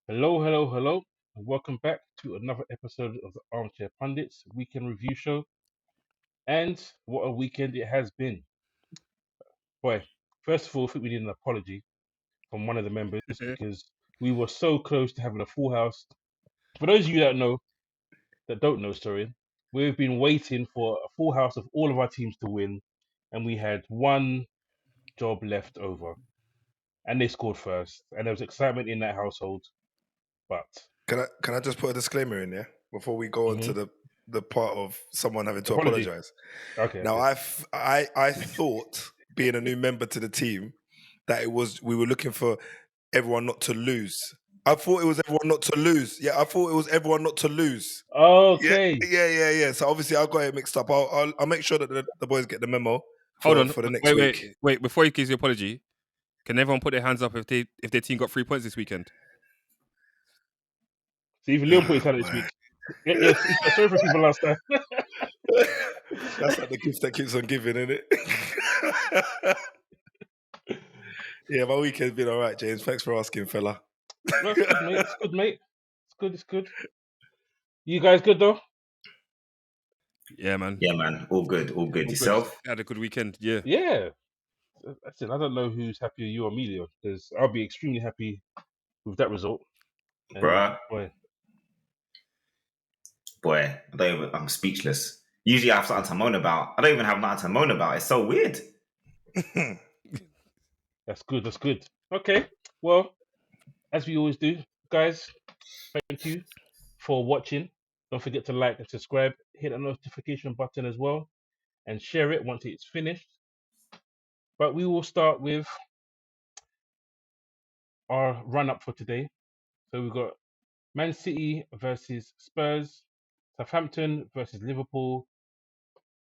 Hello, hello, hello, and welcome back to another episode of the Armchair Pundits Weekend Review Show. And what a weekend it has been. Boy, first of all, I think we need an apology from one of the members because we were so close to having a full house. For those of you that don't know, sorry, we've been waiting for a full house of all of our teams to win, and we had one job left over. And they scored first, and there was excitement in that household. But Can I just put a disclaimer in there before we go on to Mhm. the part of someone having to Apology. apologize? Okay, Now, okay. I thought, being a new member to the team, that we were looking for everyone not to lose. I thought it was everyone not to lose. Yeah, I thought it was everyone not to lose. Yeah, Okay. yeah. So obviously I got it mixed up. I'll make sure that the boys get the memo Hold on. for the next Wait, week. wait. Before he gives you apology, can everyone put their hands up if their team got 3 points this weekend? So even Leon put his hand this Boy. week. Yes, he felt sorry for people last time. That's like the gift that keeps on giving, isn't it? Yeah, my weekend's been all right, James. Thanks for asking, fella. No, it's good, mate. It's good, mate. It's good. It's good. You guys good though? Yeah, man. Yeah, man. All good. All good. All good. Yourself? Had a good weekend. Yeah. Yeah. That's it. I don't know who's happier, you or me, Leon, because I'll be extremely happy with that result. And Bruh. boy, Boy, I'm speechless. Usually I have something to moan about. I don't even have nothing to moan about. It's so weird. that's good. That's good. Okay. Well, as we always do, guys, thank you for watching. Don't forget to like and subscribe. Hit the notification button as well, and share it once it's finished. But we will start with our run up for today. So we've got Man City versus Spurs, Southampton versus Liverpool,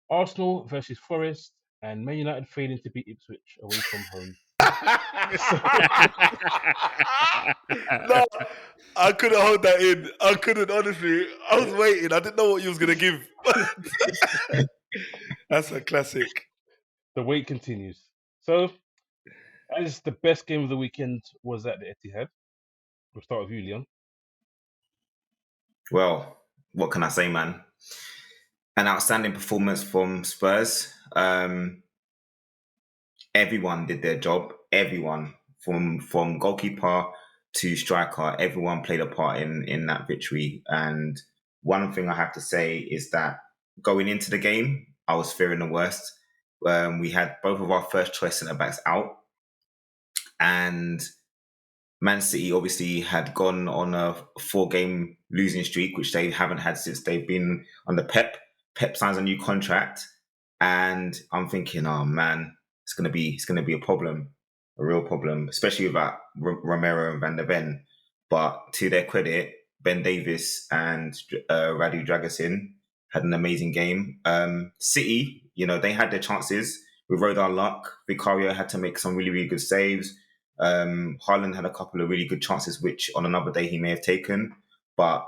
Arsenal versus Forest, and Man United failing to beat Ipswich away from home. No, I couldn't hold that in. I couldn't, honestly. I was waiting. I didn't know what you was going to give. That's a classic. The wait continues. So, as the best game of the weekend was at the Etihad, we'll start with you, Leon. Well, what can I say, man? An outstanding performance from Spurs. Everyone did their job. Everyone, from goalkeeper to striker, everyone played a part in that victory. And one thing I have to say is that going into the game, I was fearing the worst. We had both of our first choice centre backs out, and Man City obviously had gone on a 4-game losing streak, which they haven't had since they've been under Pep. Pep signs a new contract, and I'm thinking, oh man, it's gonna be a problem, a real problem, especially without Romero and Van der Ven. But to their credit, Ben Davis and Radu Dragusin had an amazing game. City, they had their chances. We rode our luck. Vicario had to make some really, really good saves. Haaland had a couple of really good chances, which on another day he may have taken. But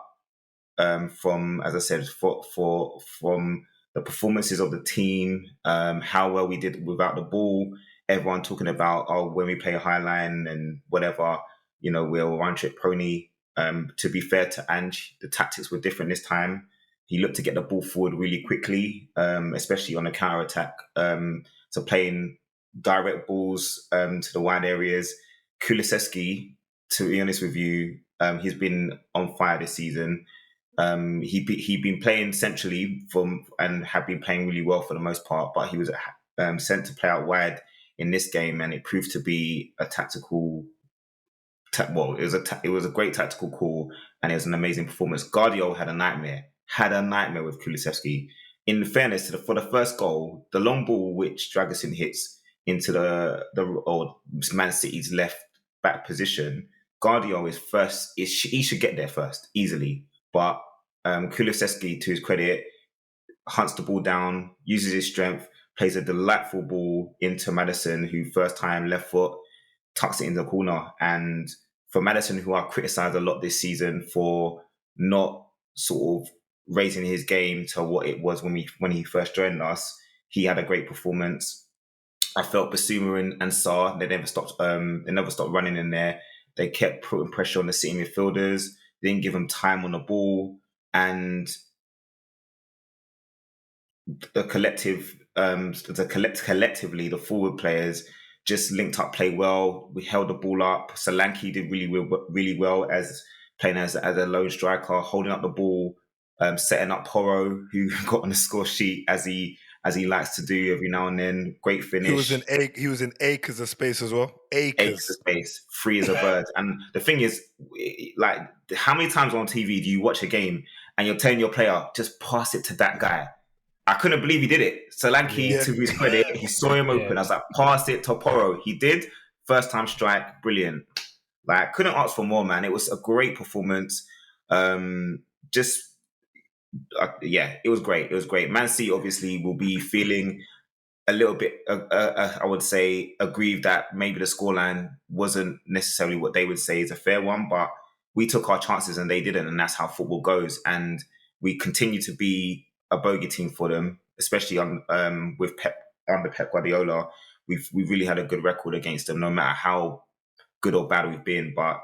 from, as I said, from the performances of the team, how well we did without the ball, everyone talking about, when we play a high line and whatever, we're a one-trick pony. To be fair to Ange, the tactics were different this time. He looked to get the ball forward really quickly, especially on the counter attack. So playing direct balls to the wide areas. Kulusevski, to be honest with you, he's been on fire this season. He'd been playing centrally and had been playing really well for the most part, but he was sent to play out wide in this game, and it proved to be a tactical. It was a great tactical call, and it was an amazing performance. Guardiola had a nightmare with Kulusevski. In fairness, for the first goal, the long ball which Dragusin hits into the Man City's left back position, Guardiola is first. He should get there first easily, but Kulusevski, to his credit, hunts the ball down, uses his strength, plays a delightful ball into Maddison, who first time left foot tucks it in the corner. And for Maddison, who I criticised a lot this season for not sort of raising his game to what it was when he first joined us, he had a great performance. I felt Basuma and Sarr, they never stopped running in there. They kept putting pressure on the City midfielders. They didn't give them time on the ball, and collectively, the forward players just linked up play well. We held the ball up. Solanke did really well as playing as a lone striker, holding up the ball, setting up Porro, who got on the score sheet as he likes to do every now and then. Great finish. He was in acres of space as well. Acres of space, free as a bird. And the thing is, like, how many times on TV do you watch a game and you're telling your player, just pass it to that guy? I couldn't believe he did it. Solanke, to his credit, he saw him open. I was like, pass it to Porro. He did. First time strike, brilliant. Like, couldn't ask for more, man. It was a great performance. It was great. It was great. Man City obviously will be feeling a little bit, I would say, aggrieved that maybe the scoreline wasn't necessarily what they would say is a fair one, but we took our chances and they didn't, and that's how football goes. And we continue to be a bogey team for them, especially with Pep under Pep Guardiola. We've really had a good record against them, no matter how good or bad we've been. But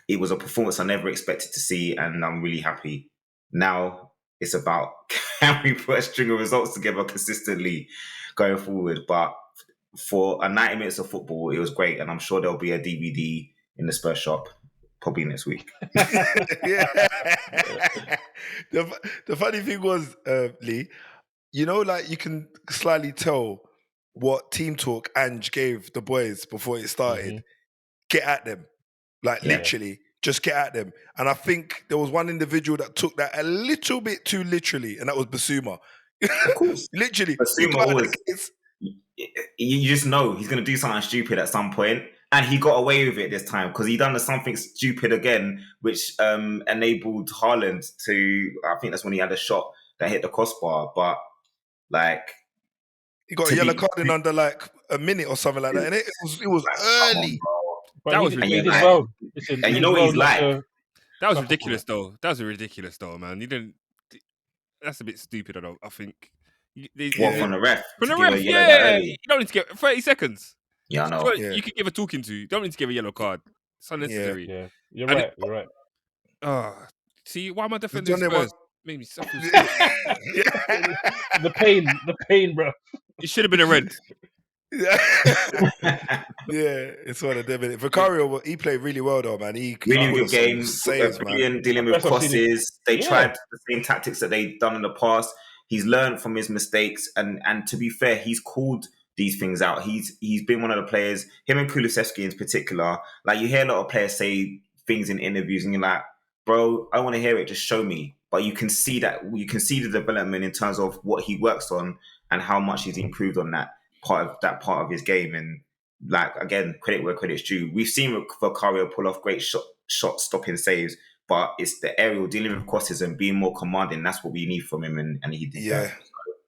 it was a performance I never expected to see, and I'm really happy. Now it's about, can we put a string of results together consistently going forward? But for a 90 minutes of football, it was great, and I'm sure there'll be a DVD in the Spurs shop probably next week. The funny thing was, Lee, you know, like, you can slightly tell what team talk Ange gave the boys before it started. Get at them. Like, literally, just get at them. And I think there was one individual that took that a little bit too literally, and that was Basuma. Of course. Literally. Basuma always, you just know he's going to do something stupid at some point. And he got away with it this time because he done something stupid again, which enabled Haaland to, I think that's when he had a shot that hit the crossbar. But, like, he got a yellow card in under like a minute or something like that. And it was early. That was ridiculous. Well. And you know what he's like. That was ridiculous, though. That was ridiculous, though, man. You didn't. That's a bit stupid, I think. From the ref? From the ref, yeah. You don't need to get 30 seconds. Yeah, I know. You could give a talking to. You don't need to give a yellow card. It's unnecessary. Yeah. You're right. You're right. See, why am I defending Spurs? Made me suffer. The pain, bro. It should have been a red. It's one of them. Vicario, he played really well though, man. He really good game. Saves, brilliant, dealing with crosses. They tried the same tactics that they've done in the past. He's learned from his mistakes, and to be fair, he's called these things out. He's been one of the players. Him and Kulusevski in particular. Like, you hear a lot of players say things in interviews, and you're like, bro, I want to hear it. Just show me. But you can see that. You can see the development in terms of what he works on and how much he's improved on that part of his game. And, like, again, credit where credit's due. We've seen Vicario pull off great shot stopping saves, but it's the aerial, dealing with crosses and being more commanding. That's what we need from him, and he did that.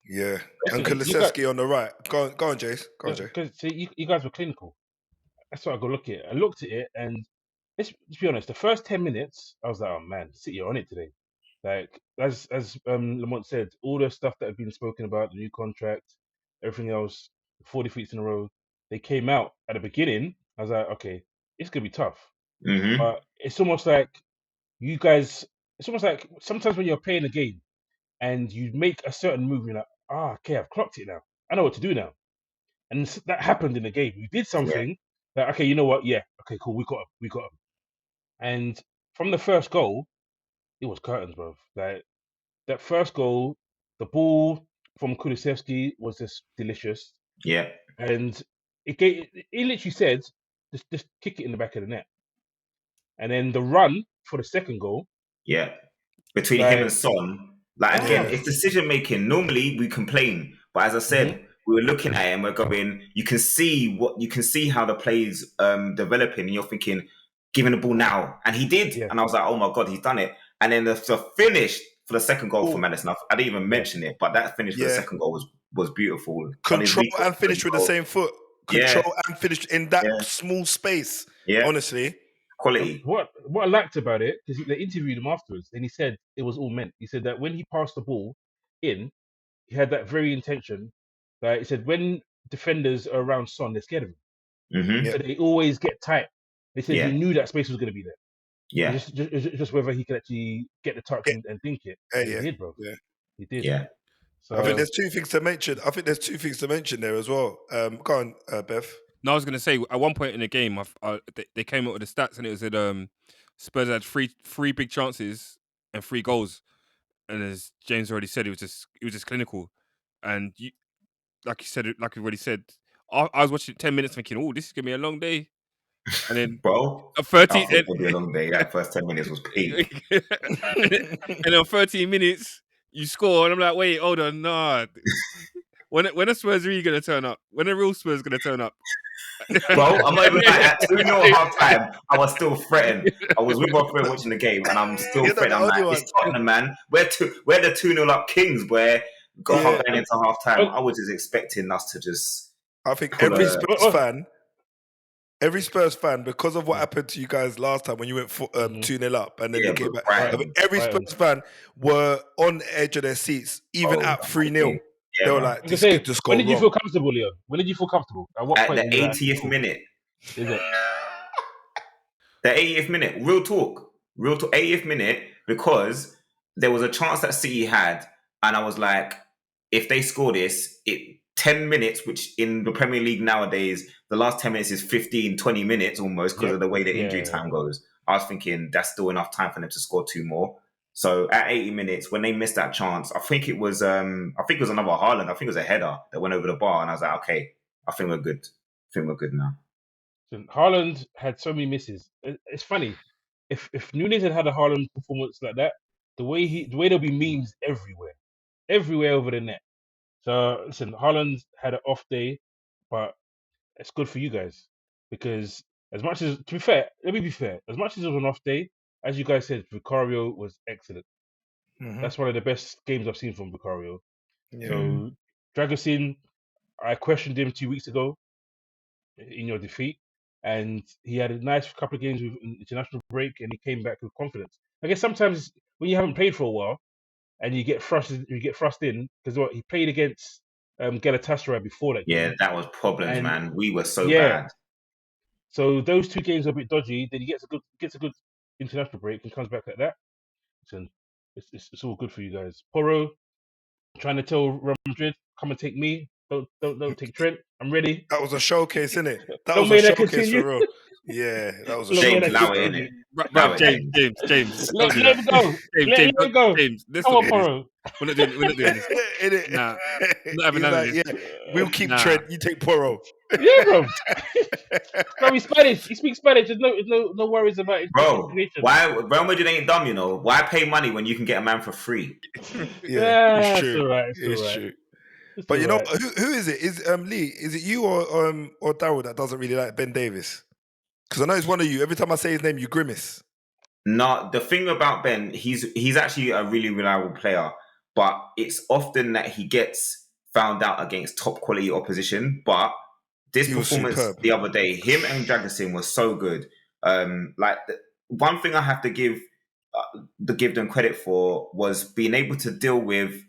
Yeah. And Kulusevski on the right. Go on, Jace. Go on, Jay. Because you guys were clinical. That's what I go look at. I looked at it, and let's be honest. The first 10 minutes, I was like, "Oh man, City are on it today." Like, as Lamont said, all the stuff that had been spoken about, the new contract, everything else, 4 defeats in a row, they came out at the beginning. I was like, okay, it's gonna be tough. Mm-hmm. But it's almost like you guys. It's almost like sometimes when you're playing a game and you make a certain move, you're like, okay, I've clocked it now. I know what to do now. And that happened in the game. We did something that, okay, you know what? Yeah, okay, cool. We got him. And from the first goal, it was curtains, bro. Like, that first goal, the ball from Kulusevski was just delicious. Yeah. And he literally said, just kick it in the back of the net. And then the run for the second goal. Yeah. Between him and Son. Like, again, it's decision making. Normally we complain, but as I said, we were looking at it and we're going, you can see how the play's developing, and you're thinking, give him the ball now. And he did. And I was like, oh my God, he's done it. And then the finish for the second goal for Madison, I didn't even mention it, but that finish for the second goal was beautiful. Control and finish with the same foot. Control and finish in that small space. Yeah. Honestly. Quality. What I liked about it, because they interviewed him afterwards, and he said it was all meant. He said that when he passed the ball in, he had that very intention. He said when defenders are around Son, they're scared of him. Mm-hmm. So they always get tight. They said he knew that space was going to be there. Yeah. It's just whether he could actually get the touch and think it. And he did, bro. Yeah. He did. Yeah. So I think there's two things to mention. There as well. Go on, Bev. No, I was going to say at one point in the game, they came up with the stats and it was that Spurs had three big chances and 3 goals, and as James already said, it was just clinical, and like you already said, I was watching it 10 minutes thinking, oh, this is gonna be a long day, and then Bro, a I 30 thought it would be a long day. That first 10 minutes was peak. and then on 13 minutes you score, and I'm like, wait, hold on, nah. When are Spurs really gonna turn up? When are real Spurs gonna turn up? Bro, I'm not even like at 2-0 half time. I was still threatened. I was with my friend watching the game, and I'm still You're not threatened. the I'm only like, one. it's Tottenham, man. We're the 2-0 up kings, where got half going into half time. I was just expecting us to just. I think pull every Spurs fan, because of what happened to you guys last time when you went 2-0 up and then you came but back, I Brighton. mean, every Spurs fan were on the edge of their seats, even at 3-0. They were like, this could just go when did you wrong. feel comfortable, Leon? When did you feel comfortable? At what At point? the 80th minute. Is it? The 80th minute. Real talk. 80th minute, because there was a chance that City had, and I was like, if they score this, 10 minutes, which in the Premier League nowadays, the last 10 minutes is 15, 20 minutes almost because of the way the injury time goes. I was thinking that's still enough time for them to score 2 more. So at 80 minutes, when they missed that chance, I think it was another Haaland. I think it was a header that went over the bar, and I was like, okay, I think we're good. Now. So Haaland had so many misses. It's funny. If Nunes had a Haaland performance like that, the way there'll be memes everywhere over the net. So listen, Haaland had an off day, but it's good for you guys because as much as, to be fair, let me be fair, as much as it was an off day, as you guys said, Vicario was excellent. That's one of the best games I've seen from Vicario. Yeah. So Dragusin, I questioned him 2 weeks ago in your defeat, and he had a nice couple of games with international break, and he came back with confidence. I guess sometimes when you haven't played for a while and you get thrust in because he played against Galatasaray before that game. Yeah, that was problems, And man. We were so bad. So those 2 games are a bit dodgy. Then he gets a good international break and comes back like that. So it's all good for you guys. Porro trying to tell Real Madrid, come and take me. Don't take Trent. I'm ready. That was a showcase, innit? That Don't was a make that showcase continue. for real. Yeah, that was a Don't make showcase. that Allow it, continue. innit? Bro, James, Let don't do him that. go. Let him go. James, let's Come not on, do this. Porro. We're not doing this. Innit? Nah, not having He's none like, of this. yeah, we'll keep Nah. Trent, you take Porro. Yeah, bro. Bro, he's Spanish. He speaks Spanish. There's no worries about his Bro, pronunciation. why Real Madrid ain't dumb, you know? Why pay money when you can get a man for free? Yeah, it's It's true. all right. It's It's all right. true. It's But all you know, right. who is it? Is Lee? Is it you or Daryl that doesn't really like Ben Davis? Because I know it's one of you. Every time I say his name, you grimace. No, the thing about Ben, he's actually a really reliable player, but it's often that he gets found out against top quality opposition. But this He was performance superb. the other day, him and Dragusin was so good. One thing I have to give them credit for was being able to deal with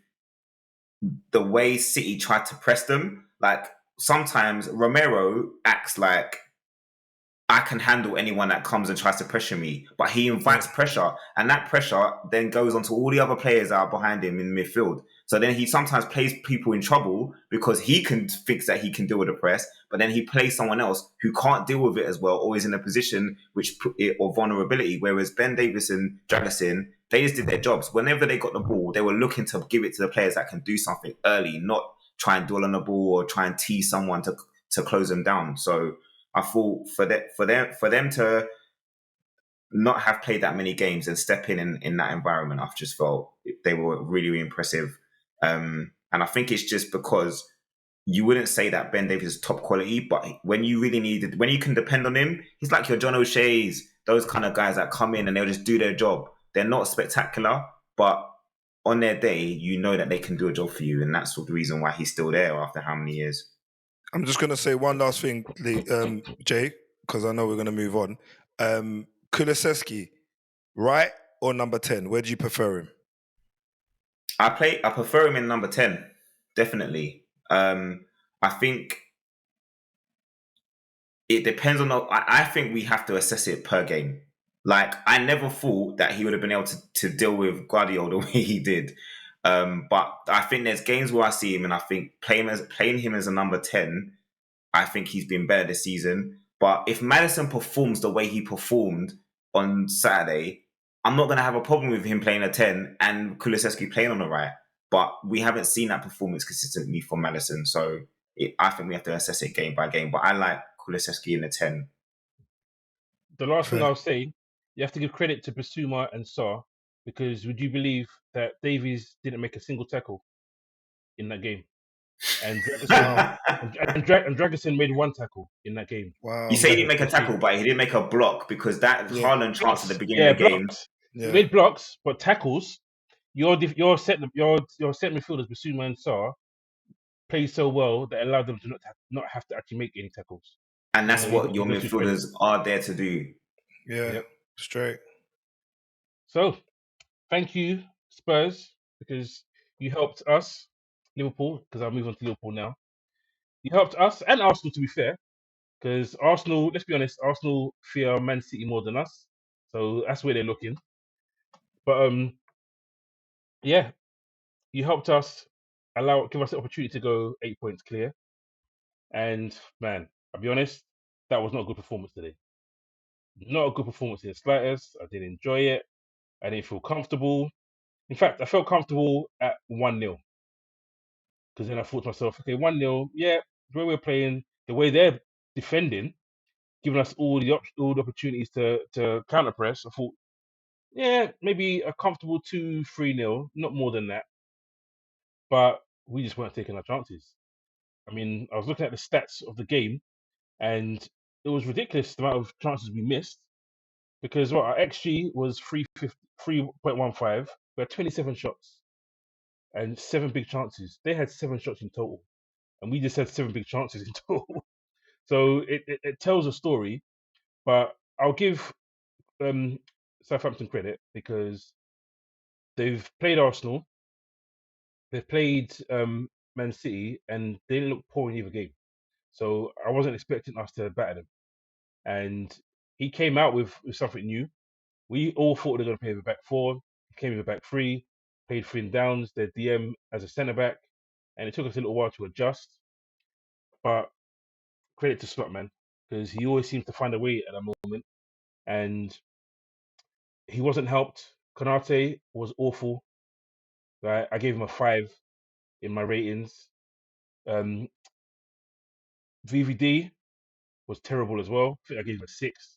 the way City tried to press them. Like sometimes Romero acts like I can handle anyone that comes and tries to pressure me, but he invites pressure, and that pressure then goes onto all the other players that are behind him in midfield. So then he sometimes plays people in trouble because he can thinks that he can deal with the press, but then he plays someone else who can't deal with it as well, or is in a position or vulnerability. Whereas Ben Davis and Dragusin, they just did their jobs. Whenever they got the ball, they were looking to give it to the players that can do something early, not try and dwell on the ball or try and tease someone to close them down. So I thought for them to not have played that many games and step in that environment, I've just felt they were really, really impressive. And I think it's just because you wouldn't say that Ben Davis is top quality, but when you can depend on him, he's like your John O'Shea's, those kind of guys that come in and they'll just do their job. They're not spectacular, but on their day, you know that they can do a job for you, and that's the reason why he's still there after how many years. I'm just going to say one last thing, Jay, because I know we're going to move on. Kulusevski, right or number 10? Where do you prefer him? I prefer him in number 10, definitely. I think it depends on. I think we have to assess it per game. Like, I never thought that he would have been able to deal with Guardiola the way he did. But I think there's games where I see him, and I think playing him as a number 10, I think he's been better this season. But if Maddison performs the way he performed on Saturday, I'm not going to have a problem with him playing a 10 and Kulusevski playing on the right. But we haven't seen that performance consistently from Maddison. So I think we have to assess it game by game. But I like Kulusevski in the 10. The last thing Fair. I'll say, you have to give credit to Basuma and Sarr, because would you believe that Davies didn't make a single tackle in that game, and Dragerson Wow. and Dragerson made one tackle in that game. You Wow. say he didn't Dragerson make a for City. tackle, but he didn't make a block, because that Yeah. Haaland chance at the Blocks, beginning yeah, of the game. blocks. He Yeah. made blocks, but tackles. Your set midfielders, Basuma and Sarr, played so well that allowed them to not have to actually make any tackles. And that's So what he your got his credit. midfielders are there to do. Yeah. Yep. Straight. So thank you, Spurs, because you helped us, Liverpool, because I'll move on to Liverpool now. You helped us and Arsenal, to be fair, because Arsenal, let's be honest, Arsenal fear Man City more than us. So that's where they're looking. But yeah, you helped us give us the opportunity to go 8 points clear. And man, I'll be honest, that was not a good performance today. Not a good performance in the slightest. I didn't enjoy it. I didn't feel comfortable. In fact, I felt comfortable at 1-0. Because then I thought to myself, okay, 1-0, yeah, the way we're playing, the way they're defending, giving us all the opportunities to counter press. I thought, yeah, maybe a comfortable 2-3-0, not more than that. But we just weren't taking our chances. I mean, I was looking at the stats of the game, and it was ridiculous the amount of chances we missed. Because our XG was 3.15. We had 27 shots and 7 big chances. They had 7 shots in total, and we just had 7 big chances in total. So it tells a story. But I'll give Southampton credit, because they've played Arsenal, they've played Man City, and they didn't look poor in either game. So I wasn't expecting us to batter them. And he came out with something new. We all thought they were going to play with a back four. He came with a back three, played Finn Downs, their DM, as a centre back, and it took us a little while to adjust. But credit to Slot, man, because he always seems to find a way at a moment. And he wasn't helped. Konate was awful. Right, I gave him a 5 in my ratings. VVD was terrible as well. I think I gave him a 6.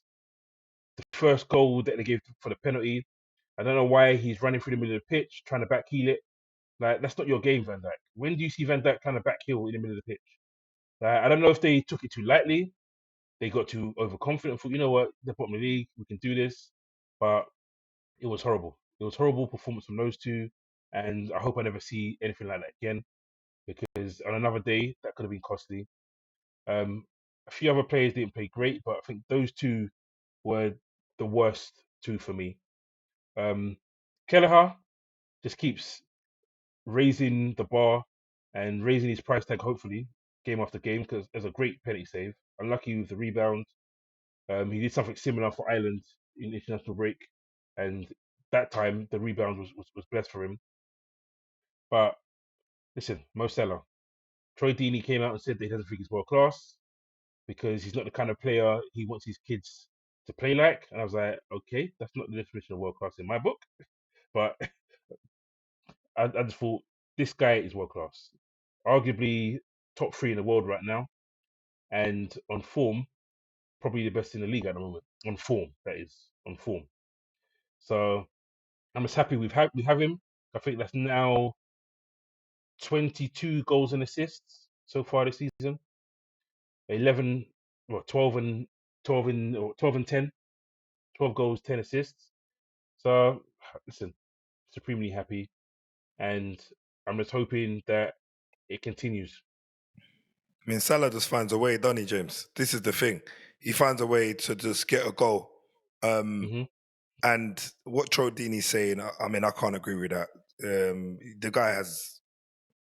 The first goal that they gave for the penalty, I don't know why he's running through the middle of the pitch trying to backheel it. Like, that's not your game, Van Dijk. When do you see Van Dijk trying to backheel in the middle of the pitch? I don't know if they took it too lightly. They got too overconfident. Thought, you know what, the bottom of the league, we can do this. But it was horrible. It was horrible performance from those two, and I hope I never see anything like that again, because on another day that could have been costly. A few other players didn't play great, but I think those two were the worst two for me. Kelleher just keeps raising the bar and raising his price tag, hopefully, game after game, because there's a great penalty save. Unlucky with the rebound. He did something similar for Ireland in international break, and that time the rebound was blessed for him. But listen, Mo Salah. Troy Deeney came out and said that he doesn't think he's world class because he's not the kind of player he wants his kids to play like. And I was like, okay, that's not the definition of world class in my book. But I just thought, this guy is world class. Arguably top 3 in the world right now. And on form, probably the best in the league at the moment. On form, that is. On form. So I'm just happy we have him. I think that's now 22 goals and assists so far this season. 11, well, 12 and 10. 12 goals, 10 assists. So listen, supremely happy, and I'm just hoping that it continues. I mean, Salah just finds a way, doesn't he, James? This is the thing. He finds a way to just get a goal. Hmm And what Trodini's saying, I mean, I can't agree with that. The guy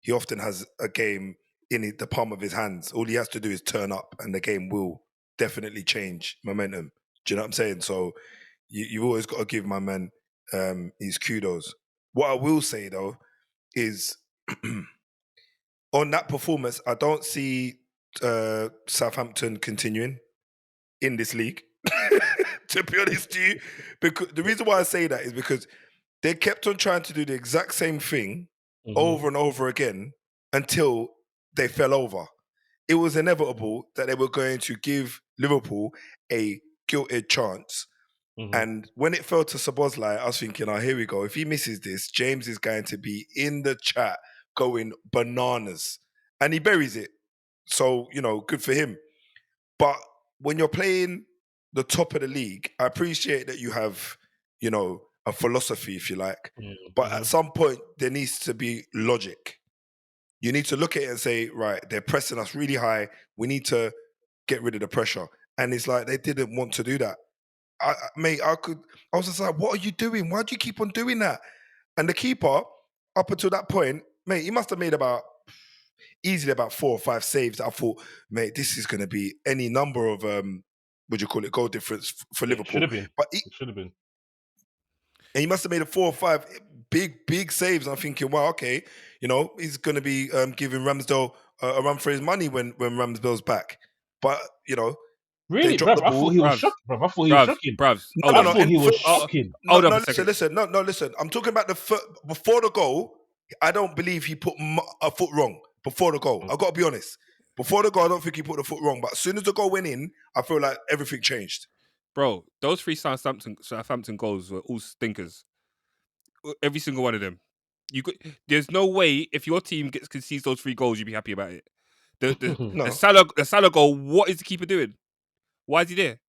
he often has a game in the palm of his hands. All he has to do is turn up and the game will definitely change momentum. Do you know what I'm saying? So you've always got to give my man his kudos. What I will say though is on that performance, I don't see Southampton continuing in this league. To be honest to you, because the reason why I say that is because they kept on trying to do the exact same thing over and over again until they fell over. It was inevitable that they were going to give Liverpool a guilted chance. And when it fell to Szoboszlai, I was thinking, oh, here we go. If he misses this, James is going to be in the chat going bananas. And he buries it. So, good for him. But when you're playing the top of the league, I appreciate that you have, a philosophy, if you like. But at some point, there needs to be logic. You need to look at it and say, right, they're pressing us really high. We need to get rid of the pressure. And it's like they didn't want to do that. I was just like, what are you doing? Why do you keep on doing that? And the keeper, up until that point, mate, he must have made easily about 4 or 5 saves. I thought, mate, this is going to be any number of goal difference for Liverpool. It should have been. And he must have made 4 or 5 big saves. I'm thinking, wow, okay, he's going to be giving Ramsdale a run for his money when Ramsdale's back. But really, bruv, I thought he was shocking. Bruv, I thought he was shocking. No, I thought he was shocking. Hold up a second. Listen. I'm talking about the foot before the goal. I don't believe he put a foot wrong before the goal. I've got to be honest. Before the goal, I don't think he put the foot wrong. But as soon as the goal went in, I feel like everything changed. Bro, those 3 Southampton goals were all stinkers. Every single one of them. There's no way if your team concedes those 3 goals, you'd be happy about it. No. The Salah goal, what is the keeper doing? Why is he there?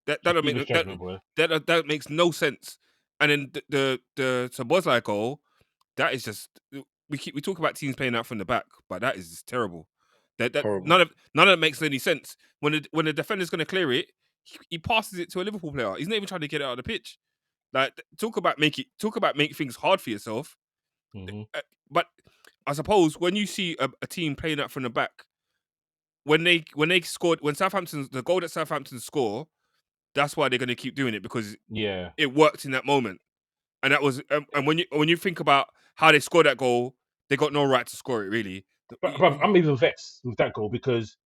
That makes no sense. And then the Szoboszlai goal, that is just we talk about teams playing out from the back, but that is just terrible. None of it makes any sense. When the defender's going to clear it, he passes it to a Liverpool player. He's not even trying to get it out of the pitch. Like talk about make things hard for yourself. But I suppose when you see a team playing out from the back, when Southampton, the goal that Southampton score, that's why they're going to keep doing it, because it worked in that moment. And that was and when you think about how they scored that goal, they got no right to score it, really. But I'm even vexed with that goal because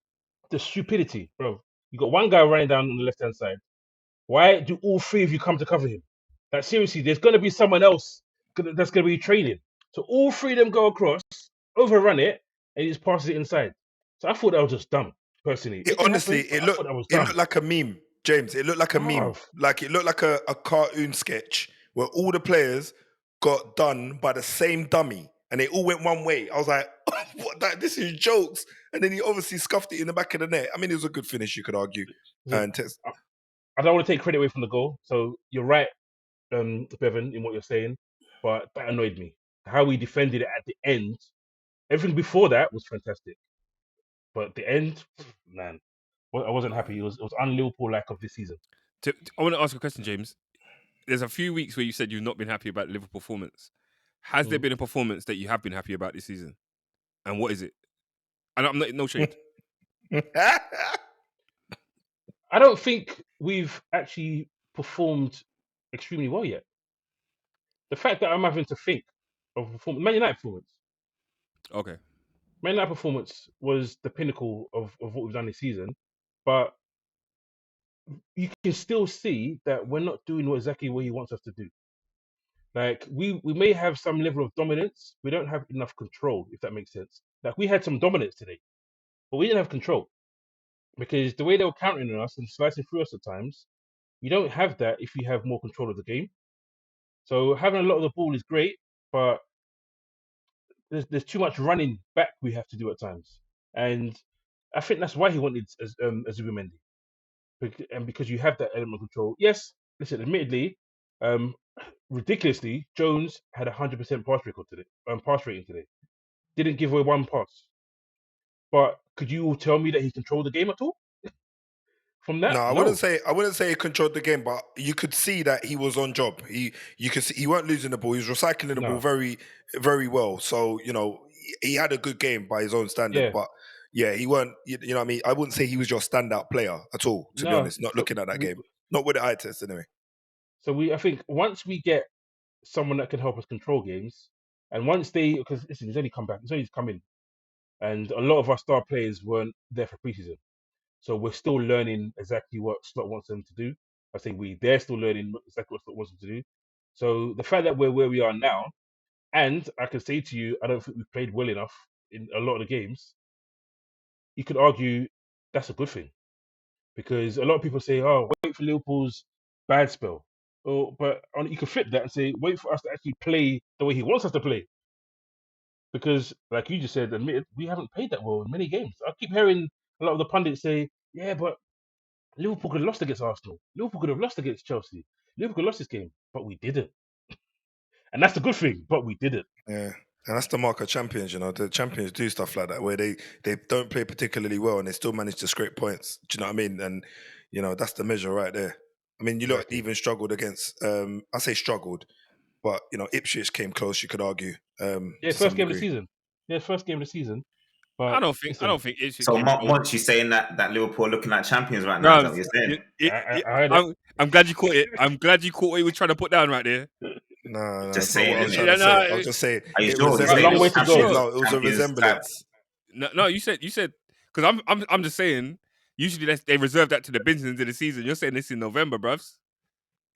the stupidity, bro. You got one guy running down on the left hand side. Why do all 3 of you come to cover him? Like seriously, there's going to be someone else that's going to be training. So all 3 of them go across, overrun it, and he just passes it inside. So I thought that was just dumb, personally. It looked like a meme, James. It looked like a meme. Like it looked like a cartoon sketch where all the players got done by the same dummy and they all went one way. I was like, what? This is jokes. And then he obviously scuffed it in the back of the net. I mean, it was a good finish, you could argue. I don't want to take credit away from the goal. So you're right, Bevan, in what you're saying, but that annoyed me. How we defended it at the end. Everything before that was fantastic. But the end, man, I wasn't happy. It was un-Liverpool-like of this season. I want to ask a question, James. There's a few weeks where you said you've not been happy about the Liverpool performance. Has there been a performance that you have been happy about this season? And what is it? And I'm not, no shade. I don't think we've actually performed extremely well yet. The fact that I'm having to think of Man United performance. Okay. Man United performance was the pinnacle of what we've done this season, but you can still see that we're not doing exactly what he wants us to do. Like we may have some level of dominance, we don't have enough control, if that makes sense. Like we had some dominance today, but we didn't have control because the way they were countering on us and slicing through us at times, you don't have that if you have more control of the game. So having a lot of the ball is great, but there's too much running back we have to do at times, and I think that's why he wanted Zubimendi, and because you have that element of control. Yes, listen, admittedly, ridiculously, Jones had 100% pass rating today. Didn't give away one pass. But could you tell me that he controlled the game at all? From that, no, I wouldn't say he controlled the game, but you could see that he was on job. You could see he weren't losing the ball. He was recycling the ball very, very well. So he had a good game by his own standard. Yeah. But yeah, he weren't. You know what I mean? I wouldn't say he was your standout player at all. To be No. honest, not So looking at that we, game, not with the eye test anyway. I think once we get someone that can help us control games, and once they, because listen, he's only come back, he's only come in, and a lot of our star players weren't there for preseason, so we're still learning exactly what Slot wants them to do. I think they're still learning exactly what Slot wants them to do. So the fact that we're where we are now, and I can say to you, I don't think we've played well enough in a lot of the games. You could argue that's a good thing because a lot of people say, "Oh, wait for Liverpool's bad spell." Oh, but you can flip that and say, "Wait for us to actually play the way he wants us to play." Because, like you just said, admitted, we haven't played that well in many games. I keep hearing a lot of the pundits say, "Yeah, but Liverpool could have lost against Arsenal. Liverpool could have lost against Chelsea. Liverpool could have lost this game, but we didn't." And that's a good thing, but we didn't. Yeah. And that's the mark of champions, you know. The champions do stuff like that where they don't play particularly well and they still manage to scrape points. Do you know what I mean? And you know, that's the measure right there. I mean, you lot Exactly. even struggled against I say struggled, but you know, Ipswich came close, you could argue. Yeah, To some first game of the degree. season. Yeah, first game of the season. I But don't think listen, Ipswich So, came close. Monch, you saying that Liverpool are looking like champions right now? Is that what Bro, you're saying? I heard it. I'm glad you caught it. I'm glad you caught what he was trying to put down right there. No, Just it's not what I saying, was innit? trying Yeah, to say. no, I was just saying Are you it sure? He's There's a saying long it resembled. way was to go. No, it was a champions type. resemblance. no. You said because I'm just saying. Usually they reserve that to the business of the season. You're saying this in November, bruvs.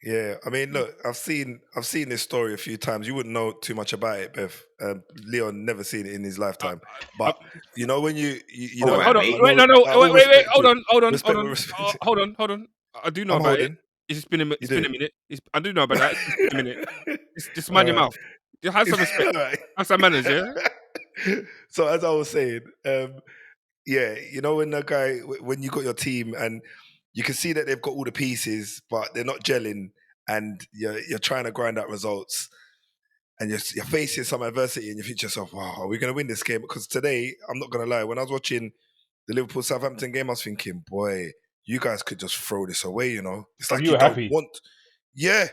Yeah, I mean, look, I've seen this story a few times. You wouldn't know too much about it, Bev. Leon never seen it in his lifetime. But you know when you All know, right, Hold on, mate. wait, no, all wait. respect to Hold it. on, hold on, hold Respect, on, respect. hold on. I do know I'm about it. holding. It's You been do. a minute. I do know about that. It's been a minute. Just mind your All right. mouth. Just have some respect. All right. Have some manners, yeah. So as I was saying, yeah, you know when the guy when you got your team and you can see that they've got all the pieces, but they're not gelling, and you're trying to grind out results, and you're facing some adversity, and you think to yourself, "Wow, are we going to win this game?" Because today, I'm not going to lie, when I was watching the Liverpool Southampton game, I was thinking, "Boy, you guys could just throw this away." You know, it's Bro, like you you were don't happy. want. Yeah,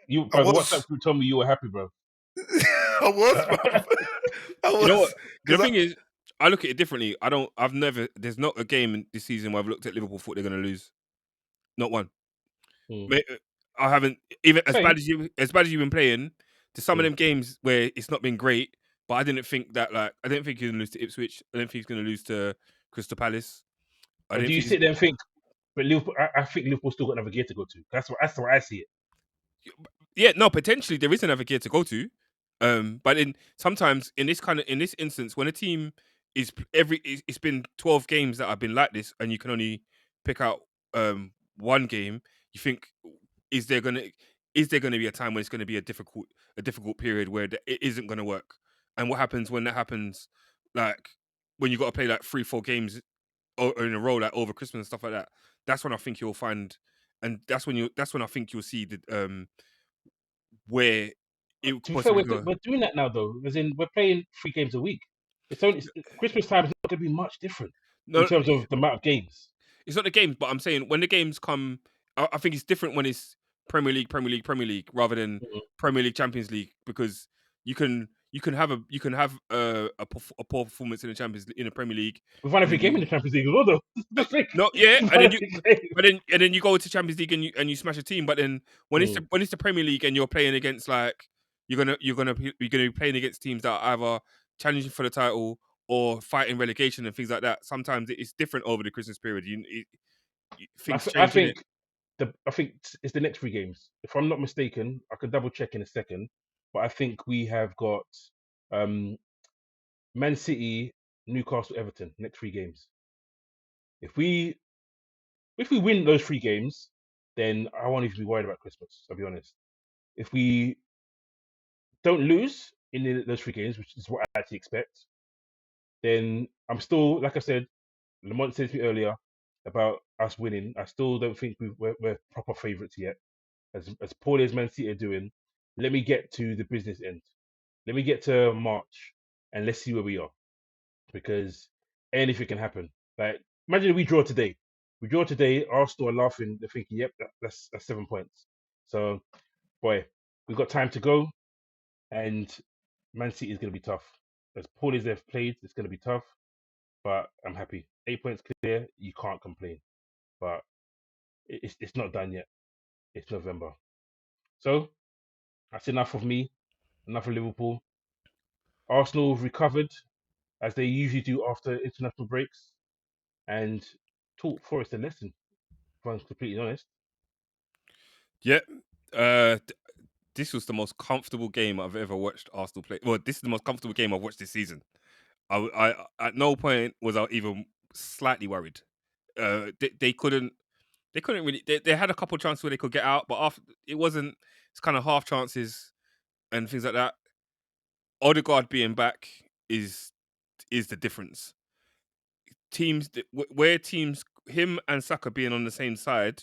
You, I bro, the WhatsApp was. group told me you were happy, bro. I was, bruv. I You know what? was. The Because thing is, I look at it differently. I've never. There's not a game in this season where I've looked at Liverpool thought they're going to lose. Not one. Mm. I haven't even Same. as bad as you've been playing. To some of Mm. them games where it's not been great, but I didn't think that I didn't think he's going to lose to Ipswich. I didn't think he's going to lose to Crystal Palace. I But do didn't you think. sit there and think, but Liverpool? I think Liverpool still got another gear to go to. That's the way I see it. Yeah, no, potentially there is another gear to go to. But in sometimes in this instance, when a team is it's been 12 games that have been like this, and you can only pick out one game, you think is there gonna be a time when it's gonna be a difficult period where it isn't gonna work? And what happens when that happens? Like when you got to play like 3-4 games in a row, like over Christmas and stuff like that. That's when I think you'll find, and that's when I think you'll see the where it To be fair, possibly go. we're doing that now, though. As in, we're playing 3 games a week. Christmas time is not going to be much different in No, terms of the amount of games. it's not the games, but I'm saying when the games come, I think it's different when it's Premier League, rather than Mhm. Premier League, Champions League, because you can have a poor performance in the in the Premier League, We've won and every then game in the Champions League as well, though. Just think, no, yeah, we've and won then every game. you go to Champions League and you smash a team, but then when Mm. it's the Premier League and you're playing against like you're gonna be playing against teams that are either challenging for the title or fighting relegation and things like that. Sometimes it's different over the Christmas period. Things I change in it. think I think it's the next 3 games. If I'm not mistaken, I could double check in a second. But I think we have got um, Man City, Newcastle, Everton next 3 games. If we win those 3 games, then I won't even be worried about Christmas. I'll be honest. If we don't lose in those 3 games, which is what I actually expect, then I'm still, like I said, Lamont said to me earlier about us winning. I still don't think we're proper favourites yet. As poorly as Man City are doing, let me get to the business end. Let me get to March and let's see where we are, because anything can happen. Like, imagine if we draw today. We draw today. Arsenal are laughing. They're thinking, "Yep, that's 7 points." So, boy, we've got time to go, and Man City is going to be tough. As poorly as they've played, it's going to be tough. but I'm happy. 8 points clear, you can't complain. But it's not done yet. It's November. So that's enough of me, enough of Liverpool. Arsenal have recovered as they usually do after international breaks and taught Forest a lesson, if I'm completely honest. Yeah. This was the most comfortable game I've ever watched Arsenal play. Well, this is the most comfortable game I've watched this season. I at no point was I even slightly worried. They couldn't really. They had a couple of chances where they could get out, but after it wasn't. It's kind of half chances and things like that. Odegaard being back is the difference. Where teams, him and Saka being on the same side,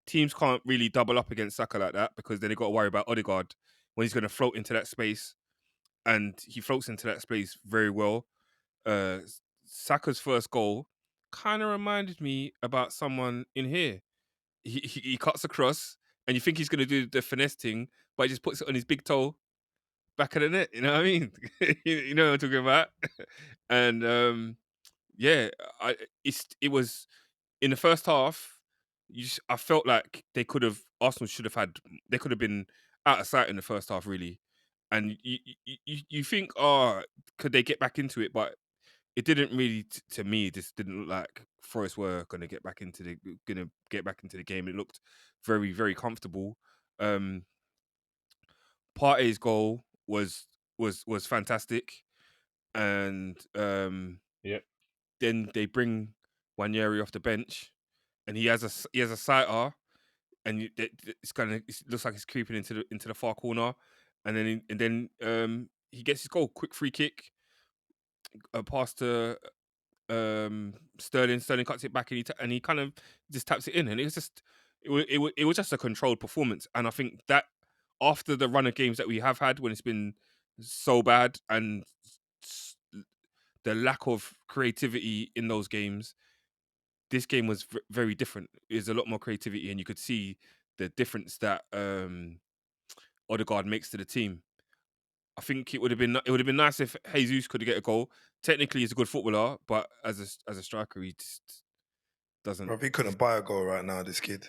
teams can't really double up against Saka like that because then they got to worry about Odegaard when he's going to float into that space, and he floats into that space very well. Uh, Saka's first goal kind of reminded me about someone in here. He cuts across, and you think he's going to do the finesse thing, but he just puts it on his big toe back of the net. You know what I mean? You know what I'm talking about? And yeah, it was in the first half. I felt like Arsenal should have had, they could have been out of sight in the first half, really. And you think, oh, could they get back into it? But it didn't really, to me, this didn't look like Forest were going to get back into the game. It looked very, very comfortable. Partey's goal was fantastic, and Yep. then they bring Wanyeri off the bench, and he has a sighter, and it looks like he's creeping into the far corner, and then he gets his goal, quick free kick, a pass to Sterling. Sterling cuts it back, and he kind of just taps it in, and it was just a controlled performance. And I think that after the run of games that we have had when it's been so bad and the lack of creativity in those games, this game was very different. There's a lot more creativity, and you could see the difference that Odegaard makes to the team. I think it would have been nice if Jesus could get a goal. Technically, he's a good footballer, but as a striker, he just doesn't. Bro, he couldn't buy a goal right now, this kid.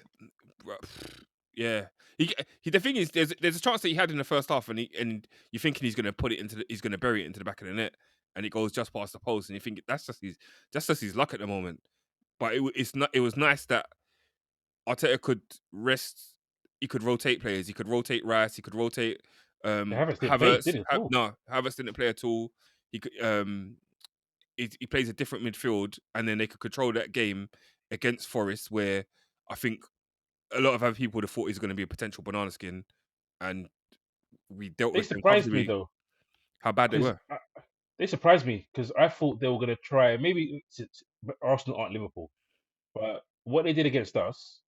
Yeah, the thing is, there's a chance that he had in the first half, and you're thinking he's going to he's going to bury it into the back of the net, and it goes just past the post, and you think that's just his luck at the moment. But it was nice that Arteta could rest. He could rotate players. He could rotate Rice. He could rotate Havertz didn't play, Havertz. did it at all? No, Havertz didn't play at all. He could he plays a different midfield, and then they could control that game against Forest, where I think a lot of other people would have thought he's going to be a potential banana skin, and we dealt They with them surprised me comfortably. though, How bad they because were. they surprised me because I thought they were going to try. Maybe Arsenal aren't Liverpool, but what they did against us,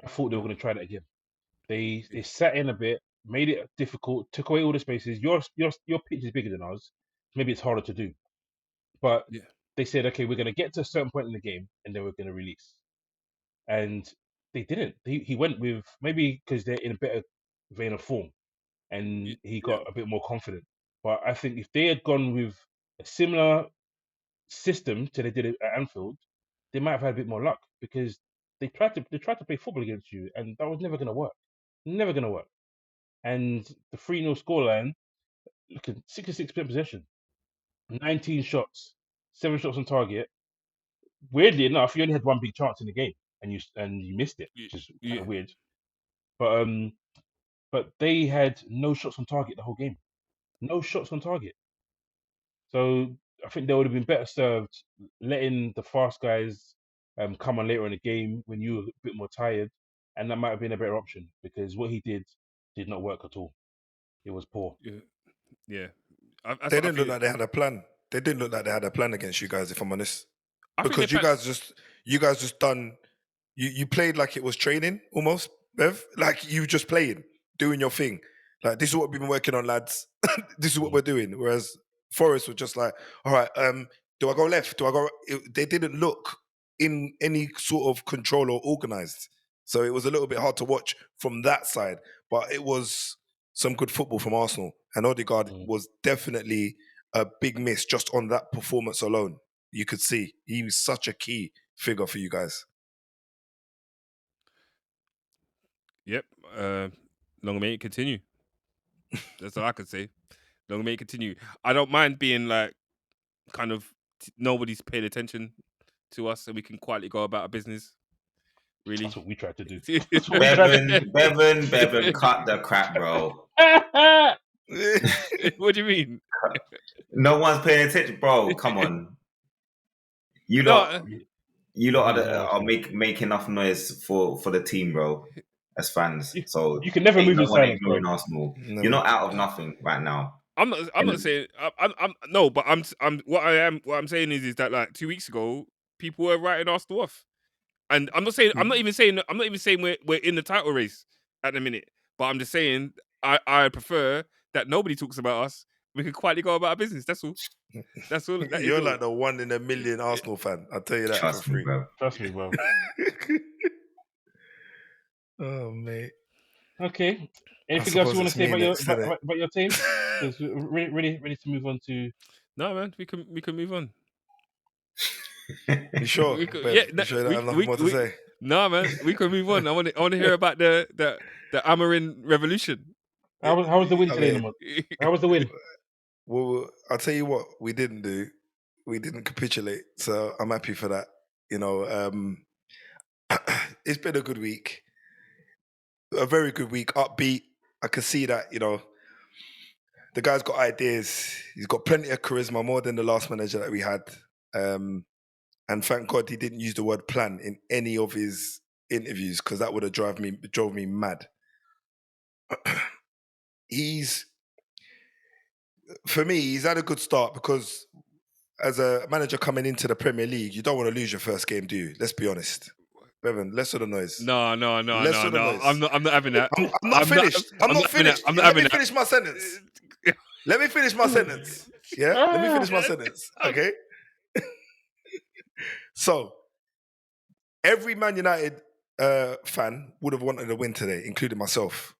I thought they were going to try that again. They sat in a bit, made it difficult, took away all the spaces. Your pitch is bigger than ours. Maybe it's harder to do, but Yeah, they said, okay, we're going to get to a certain point in the game, and then we're going to release. And they didn't. He went with, maybe because they're in a better vein of form, and he yeah, got a bit more confident. But I think if they had gone with a similar system to they did it at Anfield, they might have had a bit more luck because they tried to play football against you, and that was never going to work. Never going to work. And the 3-0 scoreline, look at 66% possession, 19 shots, 7 shots on target. Weirdly enough, you only had one big chance in the game, and you missed it, which is kind yeah. of weird. But they had no shots on target the whole game. No shots on target. So I think they would have been better served letting the fast guys come on later in the game when you were a bit more tired, and that might have been a better option because what he did not work at all. It was poor. Yeah. Yeah. That's They what I didn't look feel. like they had a plan. They didn't look like they had a plan against you guys, if I'm honest. I think they Because plan. you guys just done, you played like it was training almost, Bev. Like you just playing, doing your thing. Like this is what we've been working on, lads. This is what Mm. we're doing. Whereas Forest were just like, all right, do I go left? Do I go? They didn't look in any sort of control or organized. So it was a little bit hard to watch from that side. But it was some good football from Arsenal, and Odegaard Mm. was definitely a big miss just on that performance alone. you could see he was such a key figure for you guys. Yep. Long may it continue. That's all I could say. Long may it continue. I don't mind being like kind of nobody's paid attention to us, and we can quietly go about our business. Really, That's what we tried to do. That's what we tried to do. Bevan, cut the crap, bro. What do you mean? No one's paying attention, bro. Come on, you No, lot He's are make enough noise for the team, bro. As fans, so you can never move no in one silence, bro. ignoring Arsenal. Never. You're not out of nothing right now. I'm not saying. I'm no, but what I'm saying is that like 2 weeks ago, people were writing Arsenal off, and I'm not even saying we're in the title race at the minute. But I'm just saying I prefer that nobody talks about us. We can quietly go about our business. That's all. That's all. That is You're all. like the 1 in a million Arsenal fan. I'll tell you that Trust for me, free. bro. Trust me, bro. Oh, mate. Okay. Anything else suppose you want to it's say me about next, innit? about your team? Because we're ready to move on to. No, man, we can move on. You sure? We could- Bev? yeah, You sure you don't have nothing more to say? No, man, we can move on. I want to hear about the Amorim revolution. How was the win today, mean- Lamont? How was the win? Well, I'll tell you what we didn't do. We didn't capitulate. So I'm happy for that. You know, it's been a good week. A very good week. Upbeat. I can see that, you know, the guy's got ideas. He's got plenty of charisma, more than the last manager that we had. And thank God he didn't use the word plan in any of his interviews, because that would have drove me mad. For me, he's had a good start, because as a manager coming into the Premier League, you don't want to lose your first game, do you? Let's be honest. Bevan, less of the noise. No. Less of the noise. I'm not having that. I'm not finished. I'm not finished. I'm not Let me having that. finish my sentence. Let me finish my sentence. Yeah? Let me finish my sentence. Okay? So, every Man United fan would have wanted a win today, including myself.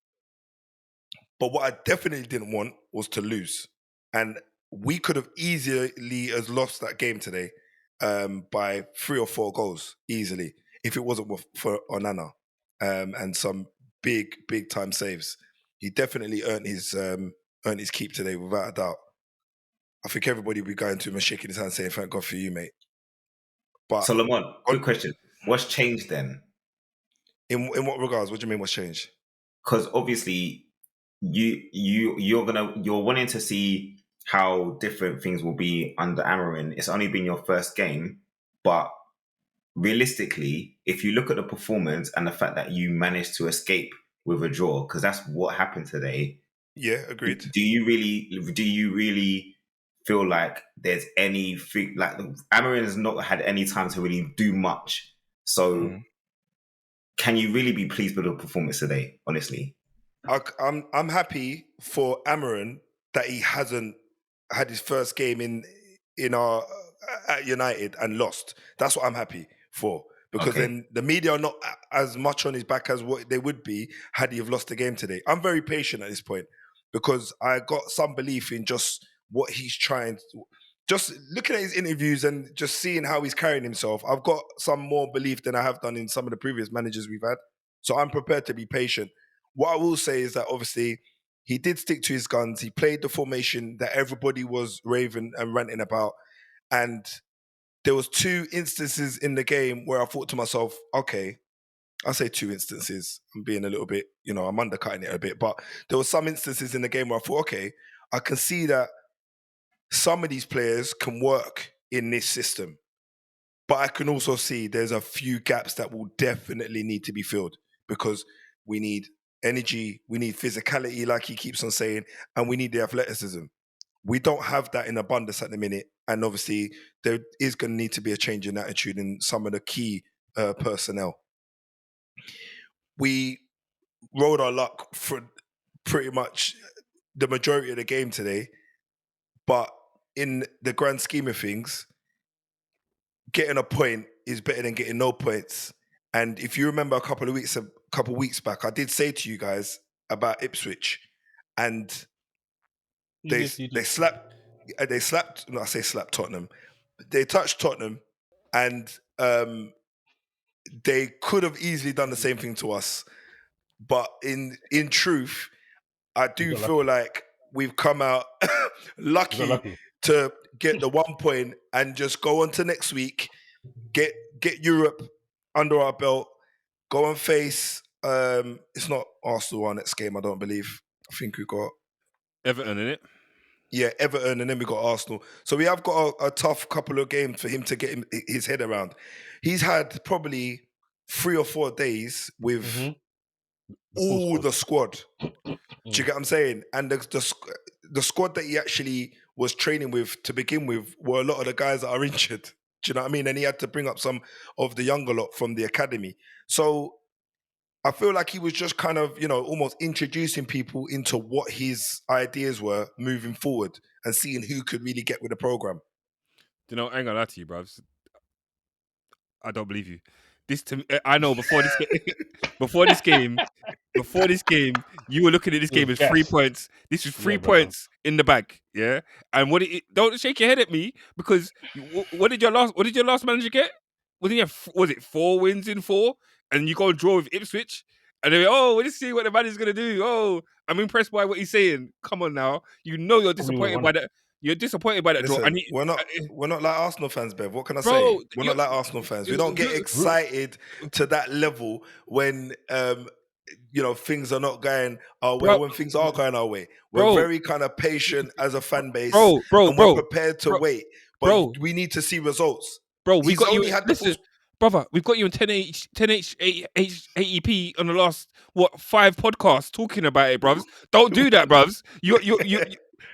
But what I definitely didn't want was to lose. And we could have easily has lost that game today by 3 or 4 goals, easily, if it wasn't for Onana and some big time saves. He definitely earned his keep today, without a doubt. I think everybody will be going to him and shaking his hand saying, thank God for you, mate. But So, Lamont, quick question. What's changed then? In what regards? What do you mean what's changed? Because obviously you're wanting to see how different things will be under Amorim. It's only been your first game, but realistically, if you look at the performance and the fact that you managed to escape with a draw, because that's what happened today. Yeah, agreed. Do you really feel like there's anything, like Amorim has not had any time to really do much? So can you really be pleased with the performance today, honestly? I'm happy for Amorim that he hasn't had his first game in our at United and lost. That's what I'm happy for, because then the media are not as much on his back as what they would be had he have lost the game today. I'm very patient at this point, because I got some belief in just what he's trying. Just looking at his interviews and just seeing how he's carrying himself, I've got some more belief than I have done in some of the previous managers we've had. So I'm prepared to be patient. What I will say is that obviously he did stick to his guns. He played the formation that everybody was raving and ranting about. And there was 2 instances in the game where I thought to myself, okay, I'll say 2 instances. I'm being a little bit, I'm undercutting it a bit. But there were some instances in the game where I thought, okay, I can see that some of these players can work in this system. But I can also see there's a few gaps that will definitely need to be filled, because we need energy, we need physicality, like he keeps on saying, and we need the athleticism. We don't have that in abundance at the minute. And obviously, there is going to need to be a change in attitude in some of the key personnel. We rode our luck for pretty much the majority of the game today. But in the grand scheme of things, getting a point is better than getting no points. And if you remember a couple of weeks back, I did say to you guys about Ipswich, and they slapped. No, I say slapped Tottenham. they touched Tottenham, and they could have easily done the same thing to us. But in truth, I do got feel like we've come out You got lucky lucky. to get the 1 point and just go on to next week, get Europe under our belt, go and face. It's not Arsenal our next game, I don't believe. I think we got Everton, innit? Everton, and then we got Arsenal. So we have got a tough couple of games for him to get his head around. He's had probably 3 or 4 days with Mhm. The full all squad. the squad. Do you get what I'm saying? And the squad that he actually was training with to begin with were a lot of the guys that are injured. Do you know what I mean? And he had to bring up some of the younger lot from the academy. So I feel like he was just kind of, almost introducing people into what his ideas were moving forward and seeing who could really get with the program. Do you know, I ain't gonna lie to you, bruv. I don't believe you. I know before this game, you were looking at this It was game as 3 gas. points. This was three Yeah, brother. points in the bag, yeah. And don't shake your head at me because what did your last manager get? Was it 4 wins in 4? And you go and draw with Ipswich, and then let's see what the manager's gonna do. Oh, I'm impressed by what he's saying. Come on now, you're Probably disappointed won't by run that. You're disappointed by that draw. Listen, we're not like Arsenal fans, Bev. What can I say? Bro, We're not like Arsenal fans. We don't get you- excited to that level when things are not going our way, bro, or when things are going our way. We're bro, very kind of patient as a fan base, bro, and we're bro, prepared to bro, wait. But bro, we need to see results. bro. We He's got you. only had the full. Listen, brother, we've got you in 10H AEP on the last 5 podcasts talking about it, bruvs. Don't do that, bruvs.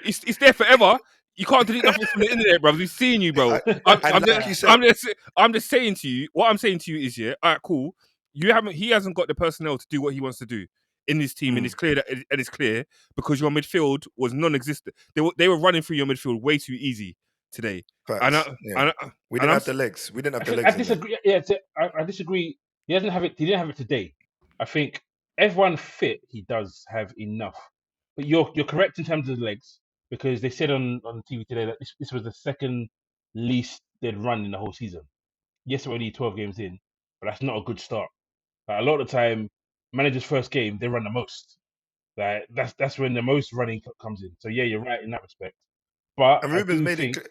It's there forever. You can't delete nothing from the internet, bruvs. We've seen you, bro. And like you said, I'm just saying to you. What I'm saying to you is, yeah, all right, cool. He hasn't got the personnel to do what he wants to do in this team, and it's clear because your midfield was non-existent. They were running through your midfield way too easy today. facts. We didn't have the legs. We didn't have the legs. I disagree. Yeah, I disagree. He doesn't have it. He didn't have it today. I think everyone fit. He does have enough. But you're correct in terms of the legs because they said on TV today that this was the second least they'd run in the whole season. Yes, we're only 12 games in, but that's not a good start. Like, a lot of the time, manager's first game they run the most. Like that's when the most running comes in. So yeah, you're right in that respect. But And I Ruben's do made think. it.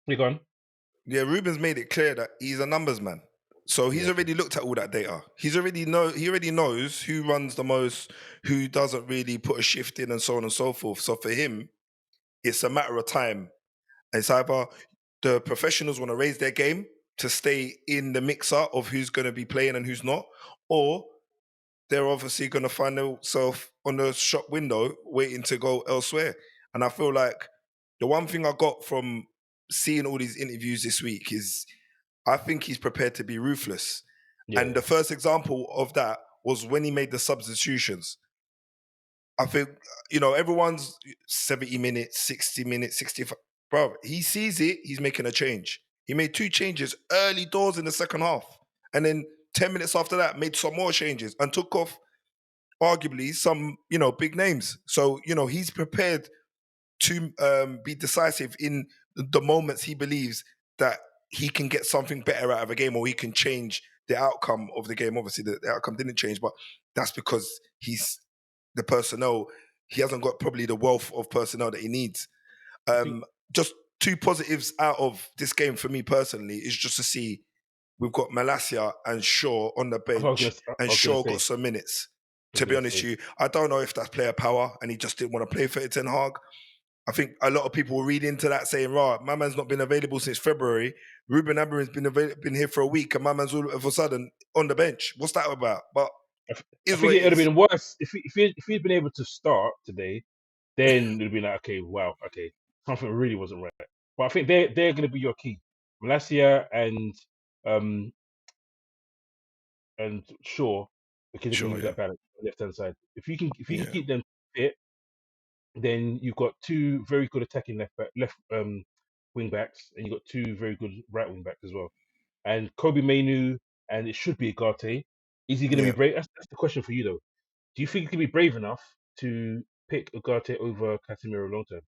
You're gone. Yeah, Ruben's made it clear that he's a numbers man. So he's Yeah. already looked at all that data. He already knows who runs the most, who doesn't really put a shift in, and so on and so forth. So for him, it's a matter of time. It's either the professionals want to raise their game to stay in the mixer of who's going to be playing and who's not, or they're obviously going to find themselves on the shop window waiting to go elsewhere. And I feel like the one thing I got from seeing all these interviews this week is I think he's prepared to be ruthless. Yeah. And the first example of that was when he made the substitutions. I think, everyone's 70 minutes, 60 minutes, 65. Bro, he sees it, he's making a change. He made 2 changes early doors in the second half. And then 10 minutes after that, made some more changes and took off arguably some, big names. So, he's prepared to be decisive in the moments he believes that he can get something better out of a game or he can change the outcome of the game. Obviously, the outcome didn't change, but that's because he's the personnel. He hasn't got probably the wealth of personnel that he needs. Just 2 positives out of this game for me personally is just to see we've got Malacia and Shaw on the bench, and Shaw got some minutes. To be honest with you, I don't know if that's player power and he just didn't want to play for Ten Hag. I think a lot of people will read into that saying, right, my man's not been available since February. Ruben Amorim's been here for a week and my man's all of a sudden on the bench. What's that about? But I think it would have been worse if he'd been able to start today. Then it'd be like, okay, wow, okay, something really wasn't right. But I think they're going to be your key, Malacia and Shaw, because they can give you that balance on the left hand side. If you can keep them fit, then you've got 2 very good attacking left wing backs, and you've got 2 very good right wing backs as well. And Kobe Mainu, and it should be Agate. Is he going to be brave? That's the question for you though. Do you think he can be brave enough to pick Agate over Casemiro long term?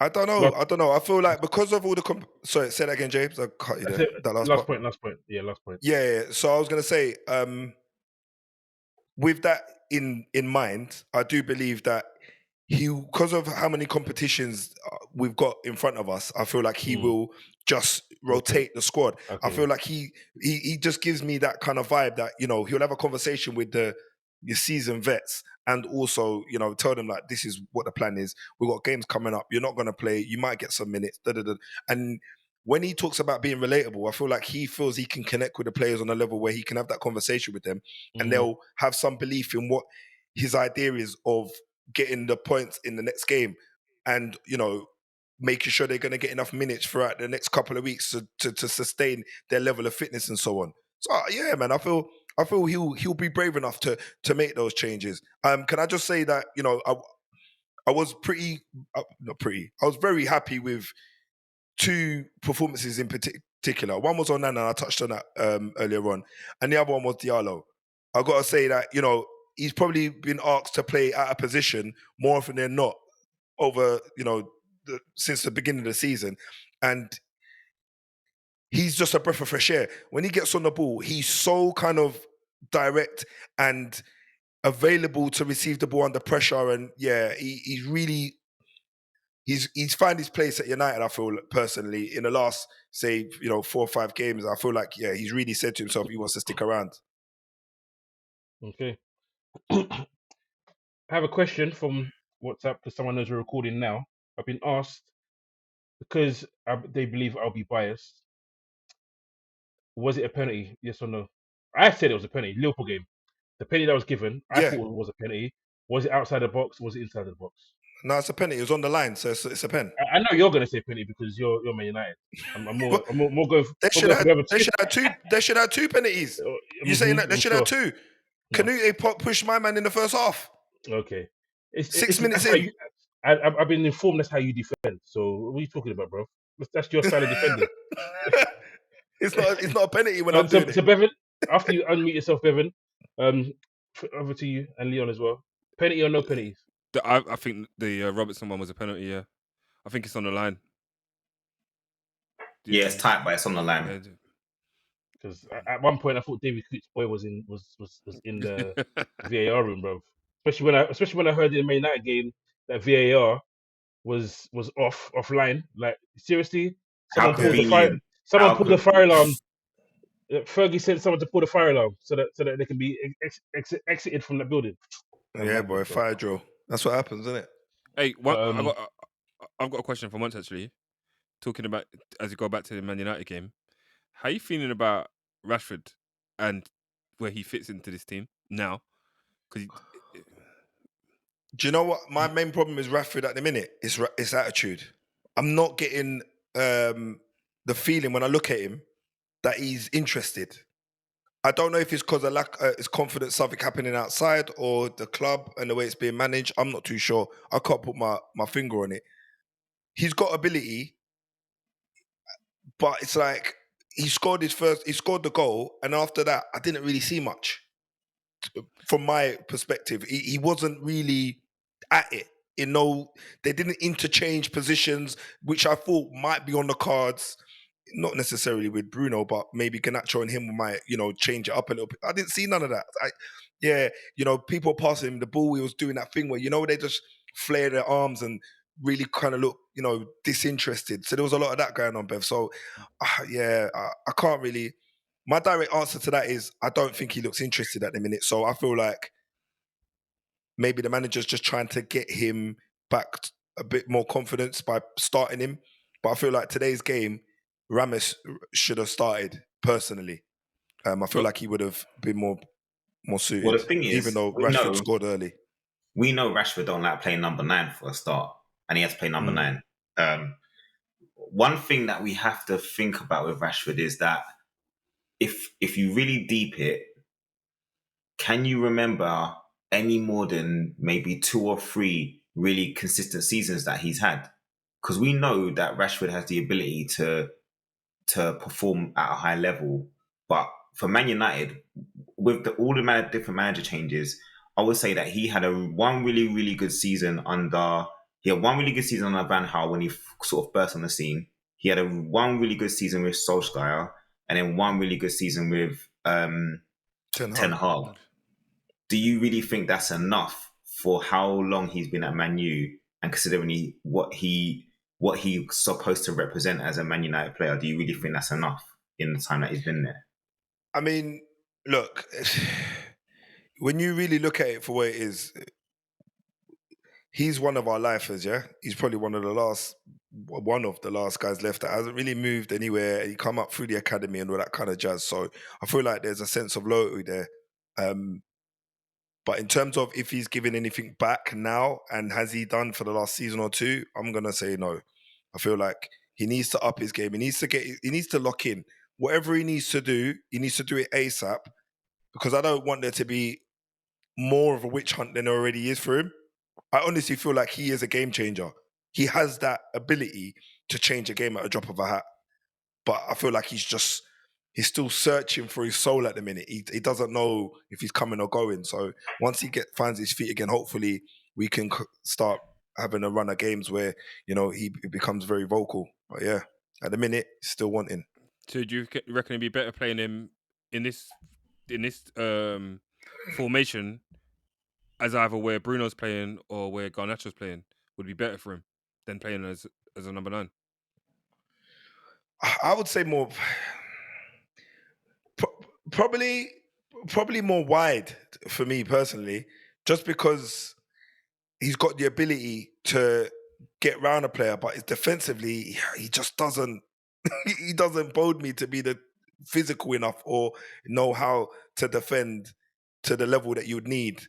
I don't know. I feel like because of all the sorry, say that again, James. I cut you there. That last part. Last point. Yeah, last point. Yeah. So I was gonna say, with that in mind, I do believe that because of how many competitions we've got in front of us, I feel like he will just rotate the squad. Okay. I feel like he just gives me that kind of vibe that, you know, he'll have a conversation with your seasoned vets and also, you know, tell them like, this is what the plan is. We've got games coming up. You're not going to play. You might get some minutes. And when he talks about being relatable, I feel like he feels he can connect with the players on a level where he can have that conversation with them and they'll have some belief in what his idea is of getting the points in the next game and, you know, making sure they're going to get enough minutes throughout the next couple of weeks to sustain their level of fitness and so on. So yeah, man, I feel he'll be brave enough to make those changes. Can I just say that, you know, I was I was very happy with two performances in particular. One was on Nana, and I touched on that earlier on, and the other one was Diallo. I got to say that, you know, he's probably been asked to play out of position more often than not over, you know, since the beginning of the season, and he's just a breath of fresh air. When he gets on the ball, he's so kind of direct and available to receive the ball under pressure, and yeah, he's really. He's found his place at United, I feel, personally, in the last, say, you know, 4 or 5 games. I feel like, yeah, he's really said to himself he wants to stick around. Okay. I have a question from WhatsApp because someone knows we're recording now. I've been asked, because they believe I'll be biased, was it a penalty? Yes or no? I said it was a penalty. Liverpool game. The penalty that was given, I Yeah. thought it was a penalty. Was it outside the box? Was it inside the box? No, it's a penalty. It was on the line, so it's a pen. I know you're going to say penalty because you're Man United. I'm more going for They should have two penalties. You saying that they should have two? Canute pushed my man in the first half. Okay. 6 minutes in. I've been informed that's how you defend. So what are you talking about, bro? That's your style of defending. It's not a penalty when I'm doing it. So Bevan, after you unmute yourself, Bevan, over to you and Leon as well. Penalty or no penalties? I think the Robertson one was a penalty. Yeah, I think it's on the line. Yeah, it's tight, but it's on the line. Because at one point I thought David Coote's boy was in the VAR room, bro. Especially when I heard in the Man United game that VAR was offline. Like seriously, someone pulled the fire alarm. Fergie sent someone to pull the fire alarm so that they can be exited from the building. Yeah, boy, fire drill. That's what happens, isn't it? Hey, I've got a question for once actually. Talking about as you go back to the Man United game, how are you feeling about Rashford and where he fits into this team now? Because do you know what my main problem is? Rashford at the minute is attitude. I'm not getting the feeling when I look at him that he's interested. I don't know if it's because of lack his confidence, something happening outside, or the club and the way it's being managed. I'm not too sure. I can't put my finger on it. He's got ability, but it's like he scored the goal, and after that, I didn't really see much. From my perspective, he wasn't really at it. They didn't interchange positions, which I thought might be on the cards. Not necessarily with Bruno, but maybe Garnacho and him might, you know, change it up a little bit. I didn't see none of that. People passing him the ball. He was doing that thing where, you know, they just flare their arms and really kind of look, you know, disinterested. So there was a lot of that going on, Bev. So, I can't really. My direct answer to that is I don't think he looks interested at the minute. So I feel like maybe the manager's just trying to get him back a bit more confidence by starting him. But I feel like today's game, Ramos should have started personally. I feel like he would have been more suited. Well, the thing is, even though Rashford scored early. We know Rashford don't like playing number 9 for a start, and he has to play number 9. One thing that we have to think about with Rashford is that if you really deep it, can you remember any more than maybe 2 or 3 really consistent seasons that he's had? Because we know that Rashford has the ability to perform at a high level, but for Man United, with all the different manager changes, I would say that he had one really, really good season under He had one really good season on Van Gaal when he sort of burst on the scene. He had one really good season with Solskjaer, and then one really good season with Ten Ten Hag. Hag. Do you really think that's enough for how long he's been at Man U, and considering what he's supposed to represent as a Man United player? Do you really think that's enough in the time that he's been there? I mean, look, when you really look at it for what it is, he's one of our lifers, yeah? He's probably one of the last guys left that hasn't really moved anywhere. He come up through the academy and all that kind of jazz. So I feel like there's a sense of loyalty there. But in terms of if he's giving anything back now and has he done for the last season or two, I'm going to say no. I feel like he needs to up his game. He needs to lock in. Whatever he needs to do it ASAP, because I don't want there to be more of a witch hunt than there already is for him. I honestly feel like he is a game changer. He has that ability to change a game at a drop of a hat. But I feel like he's still searching for his soul at the minute. He doesn't know if he's coming or going. So once he finds his feet again, hopefully we can start having a run of games where, he becomes very vocal. But yeah, at the minute, still wanting. So do you reckon it'd be better playing him in this formation as either where Bruno's playing or where Garnacho's playing would be better for him than playing as a number 9? I would say more, probably more wide for me personally, just because he's got the ability to get round a player, but defensively he just doesn't. He doesn't bode me to be the physical enough or know how to defend to the level that you would need.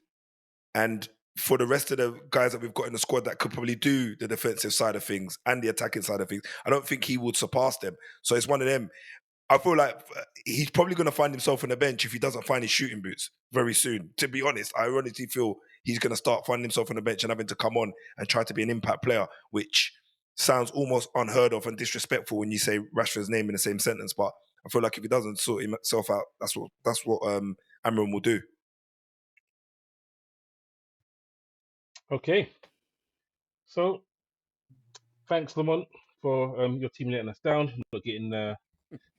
And for the rest of the guys that we've got in the squad that could probably do the defensive side of things and the attacking side of things, I don't think he would surpass them. So it's one of them. I feel like he's probably going to find himself on the bench if he doesn't find his shooting boots very soon. To be honest, I honestly feel he's going to start finding himself on the bench and having to come on and try to be an impact player, which sounds almost unheard of and disrespectful when you say Rashford's name in the same sentence. But I feel like if he doesn't sort himself out, that's what Amorim will do. Okay. So, thanks, Lamont, for your team letting us down, not getting the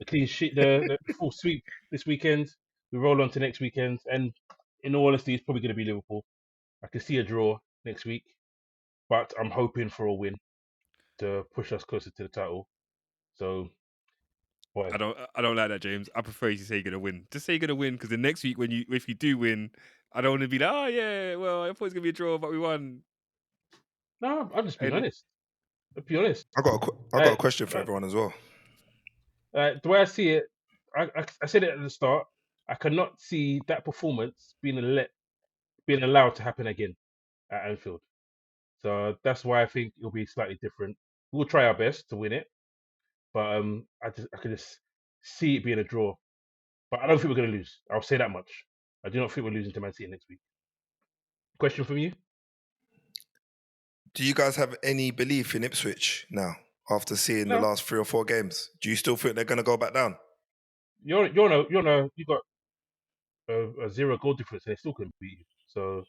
clean sheet, the full sweep this weekend. We roll on to next weekend, and in all honesty, it's probably going to be Liverpool. I can see a draw next week, but I'm hoping for a win to push us closer to the title. So, boy, I don't like that, James. I prefer you to say you're gonna win. Just say you're gonna win, because the next week if you do win, I don't want to be like, oh yeah, well I thought it was gonna be a draw, but we won. no, I'm just being honest. I'll be honest. I got a question for everyone as well. The way I see it, I said it at the start. I cannot see that performance being allowed to happen again at Anfield. So that's why I think it'll be slightly different. We'll try our best to win it, but I can just see it being a draw. But I don't think we're going to lose. I'll say that much. I do not think we're losing to Man City next week. Question from you? Do you guys have any belief in Ipswich now after seeing the last 3 or 4 games? Do you still think they're going to go back down? You got a 0 goal difference and they still couldn't beat you. So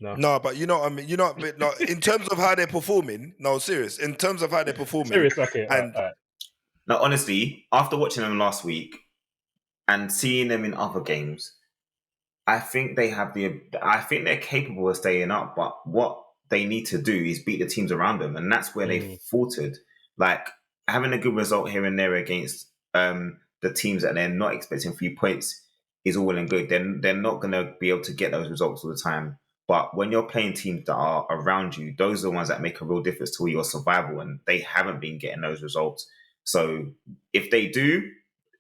no. No, but you know what I mean. You know, no, in terms of how they're performing. No, serious. In terms of how they're performing. Serious, okay. And now, honestly, after watching them last week and seeing them in other games, I think they're capable of staying up. But what they need to do is beat the teams around them, and that's where they faltered. Like having a good result here and there against the teams that they're not expecting 3 points is all well and good. They're not going to be able to get those results all the time. But when you're playing teams that are around you, those are the ones that make a real difference to your survival, and they haven't been getting those results. So if they do,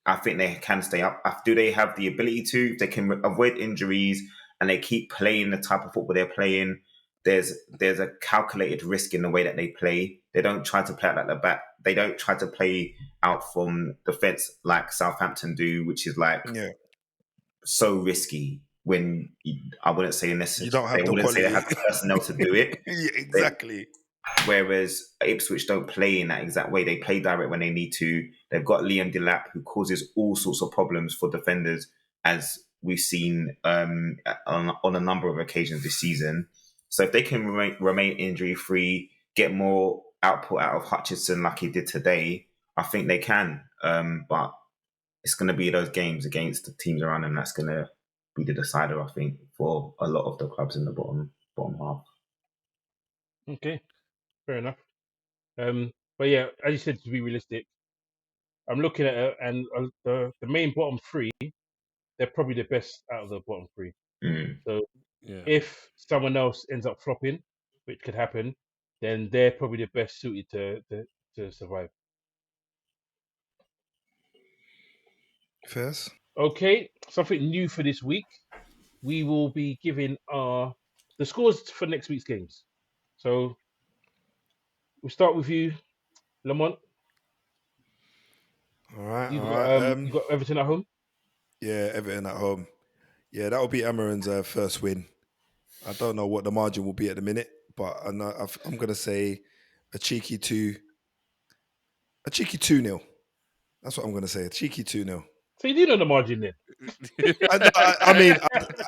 I think they can stay up. Do they have the ability to? If they can avoid injuries and they keep playing the type of football they're playing, there's a calculated risk in the way that they play. They don't try to play out at the back. They don't try to play out from defence like Southampton do, which is like so risky. When I wouldn't say necessarily, you don't have they wouldn't say they have the personnel to do it. Yeah, exactly. Whereas Ipswich don't play in that exact way. They play direct when they need to. They've got Liam Delap, who causes all sorts of problems for defenders, as we've seen on a number of occasions this season. So if they can remain injury free, get more output out of Hutchinson like he did today, I think they can. But it's going to be those games against the teams around them that's going to be the decider, I think, for a lot of the clubs in the bottom half. Okay, fair enough. But yeah, as you said, to be realistic, I'm looking at it, and the main bottom three, they're probably the best out of the bottom three. Mm. So Yeah. if someone else ends up flopping, which could happen, then they're probably the best suited to survive. First. Okay, something new for this week. We will be giving the scores for next week's games. So we'll start with you, Lamont. All right. You got Everton at home. Yeah, Everton at home. Yeah, that will be Amorim's first win. I don't know what the margin will be at the minute, but I'm going to say a cheeky 2-0. That's what I'm going to say. A cheeky 2-0. So you do know the margin then. I mean,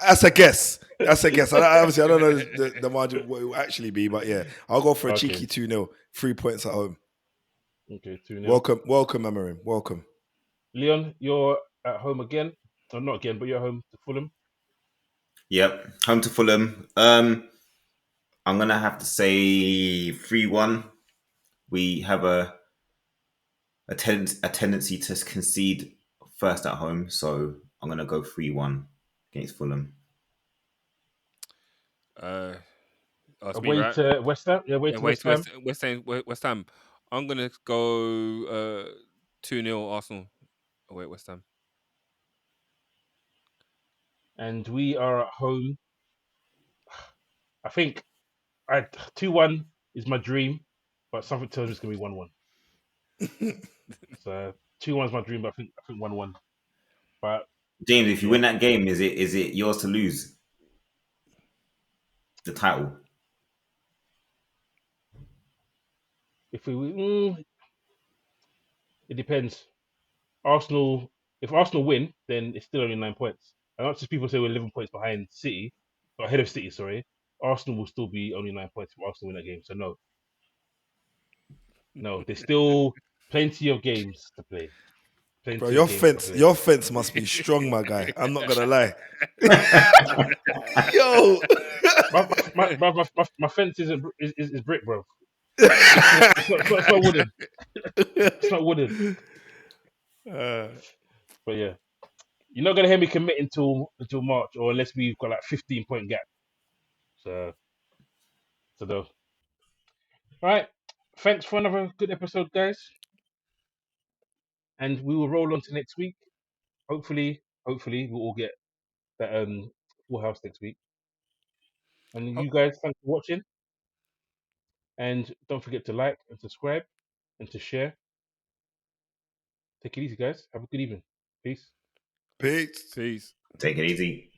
that's a guess. That's a guess. Obviously, I don't know the margin what it will actually be, but yeah, I'll go for a cheeky 2-0. 3 points at home. Okay, 2-0. Welcome, Amorim. Welcome. Leon, you're at home again. Or not again, but you're at home to Fulham. Yep, home to Fulham. I'm gonna have to say 3-1. We have a tendency to concede first at home, so I'm gonna go 3-1 against Fulham. Away to West Ham. Yeah, away to West Ham. West Ham. I'm gonna go 2-0 Arsenal away at West Ham. And we are at home. I think 2-1 is my dream, but something tells me it's gonna be 1-1. So 2-1 is my dream, but I think 1-1. But James, if you win that game, is it yours to lose the title? if we, it depends. Arsenal. If Arsenal win, then it's still only 9 points. And not just people say we're 11 points behind City, or ahead of City. Sorry, Arsenal will still be only 9 points if Arsenal win that game. So no, there's still plenty of games to play. Bro, your fence must be strong, my guy. I'm not gonna lie. Yo, my fence is brick, bro. It's not wooden. It's not wooden. But yeah, you're not gonna hear me commit until March, or unless we've got like 15-point gap. So though. All right. Thanks for another good episode, guys. And we will roll on to next week. Hopefully we'll all get that full house next week. And you guys, thanks for watching. And don't forget to like and subscribe and to share. Take it easy, guys. Have a good evening. Peace. Peace. Peace. Take it easy.